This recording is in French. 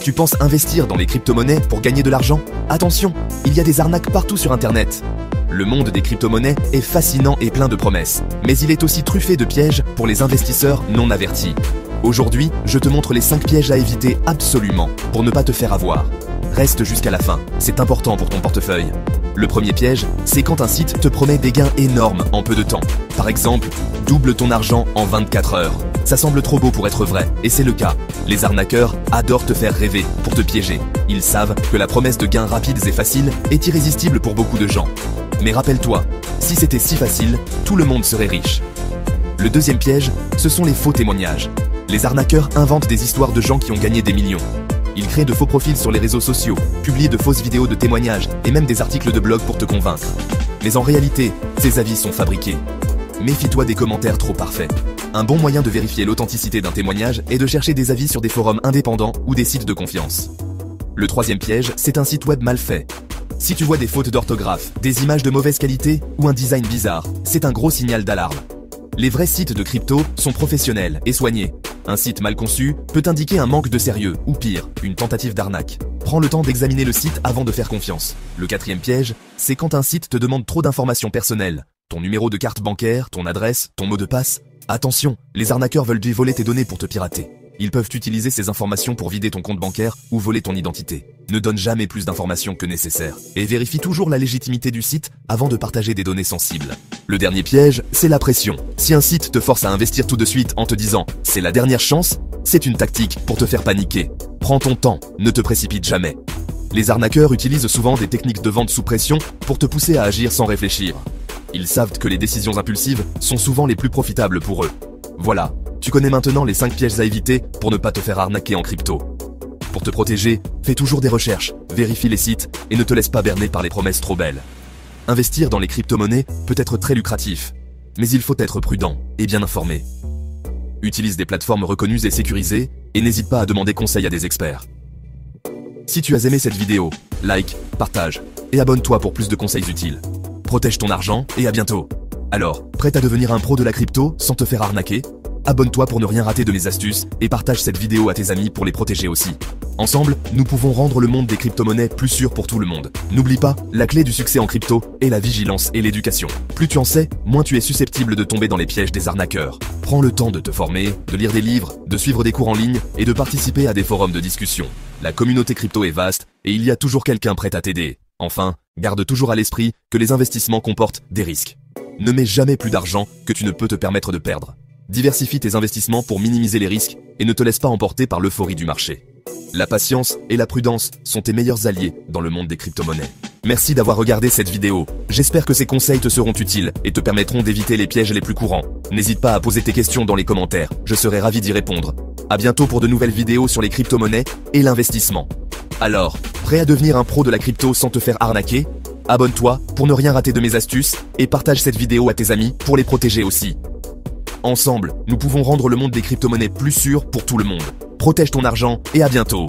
Tu penses investir dans les crypto-monnaies pour gagner de l'argent? Attention, il y a des arnaques partout sur Internet. Le monde des crypto-monnaies est fascinant et plein de promesses, mais il est aussi truffé de pièges pour les investisseurs non avertis. Aujourd'hui, je te montre les 5 pièges à éviter absolument pour ne pas te faire avoir. Reste jusqu'à la fin, c'est important pour ton portefeuille. Le premier piège, c'est quand un site te promet des gains énormes en peu de temps. Par exemple, double ton argent en 24 heures. Ça semble trop beau pour être vrai, et c'est le cas. Les arnaqueurs adorent te faire rêver pour te piéger. Ils savent que la promesse de gains rapides et faciles est irrésistible pour beaucoup de gens. Mais rappelle-toi, si c'était si facile, tout le monde serait riche. Le deuxième piège, ce sont les faux témoignages. Les arnaqueurs inventent des histoires de gens qui ont gagné des millions. Ils créent de faux profils sur les réseaux sociaux, publient de fausses vidéos de témoignages et même des articles de blog pour te convaincre. Mais en réalité, ces avis sont fabriqués. Méfie-toi des commentaires trop parfaits. Un bon moyen de vérifier l'authenticité d'un témoignage est de chercher des avis sur des forums indépendants ou des sites de confiance. Le troisième piège, c'est un site web mal fait. Si tu vois des fautes d'orthographe, des images de mauvaise qualité ou un design bizarre, c'est un gros signal d'alarme. Les vrais sites de crypto sont professionnels et soignés. Un site mal conçu peut indiquer un manque de sérieux ou pire, une tentative d'arnaque. Prends le temps d'examiner le site avant de faire confiance. Le quatrième piège, c'est quand un site te demande trop d'informations personnelles. Ton numéro de carte bancaire, ton adresse, ton mot de passe. Attention, les arnaqueurs veulent voler tes données pour te pirater. Ils peuvent utiliser ces informations pour vider ton compte bancaire ou voler ton identité. Ne donne jamais plus d'informations que nécessaire et vérifie toujours la légitimité du site avant de partager des données sensibles. Le dernier piège, c'est la pression. Si un site te force à investir tout de suite en te disant « c'est la dernière chance », c'est une tactique pour te faire paniquer. Prends ton temps, ne te précipite jamais. Les arnaqueurs utilisent souvent des techniques de vente sous pression pour te pousser à agir sans réfléchir. Ils savent que les décisions impulsives sont souvent les plus profitables pour eux. Voilà, tu connais maintenant les 5 pièges à éviter pour ne pas te faire arnaquer en crypto. Pour te protéger, fais toujours des recherches, vérifie les sites et ne te laisse pas berner par les promesses trop belles. Investir dans les crypto-monnaies peut être très lucratif, mais il faut être prudent et bien informé. Utilise des plateformes reconnues et sécurisées et n'hésite pas à demander conseil à des experts. Si tu as aimé cette vidéo, like, partage et abonne-toi pour plus de conseils utiles. Protège ton argent et à bientôt. Alors, prêt à devenir un pro de la crypto sans te faire arnaquer? Abonne-toi pour ne rien rater de mes astuces et partage cette vidéo à tes amis pour les protéger aussi. Ensemble, nous pouvons rendre le monde des crypto-monnaies plus sûr pour tout le monde. N'oublie pas, la clé du succès en crypto est la vigilance et l'éducation. Plus tu en sais, moins tu es susceptible de tomber dans les pièges des arnaqueurs. Prends le temps de te former, de lire des livres, de suivre des cours en ligne et de participer à des forums de discussion. La communauté crypto est vaste et il y a toujours quelqu'un prêt à t'aider. Enfin, garde toujours à l'esprit que les investissements comportent des risques. Ne mets jamais plus d'argent que tu ne peux te permettre de perdre. Diversifie tes investissements pour minimiser les risques et ne te laisse pas emporter par l'euphorie du marché. La patience et la prudence sont tes meilleurs alliés dans le monde des crypto-monnaies. Merci d'avoir regardé cette vidéo. J'espère que ces conseils te seront utiles et te permettront d'éviter les pièges les plus courants. N'hésite pas à poser tes questions dans les commentaires, je serai ravi d'y répondre. À bientôt pour de nouvelles vidéos sur les crypto-monnaies et l'investissement. Alors, prêt à devenir un pro de la crypto sans te faire arnaquer? Abonne-toi pour ne rien rater de mes astuces et partage cette vidéo à tes amis pour les protéger aussi. Ensemble, nous pouvons rendre le monde des crypto-monnaies plus sûr pour tout le monde. Protège ton argent et à bientôt.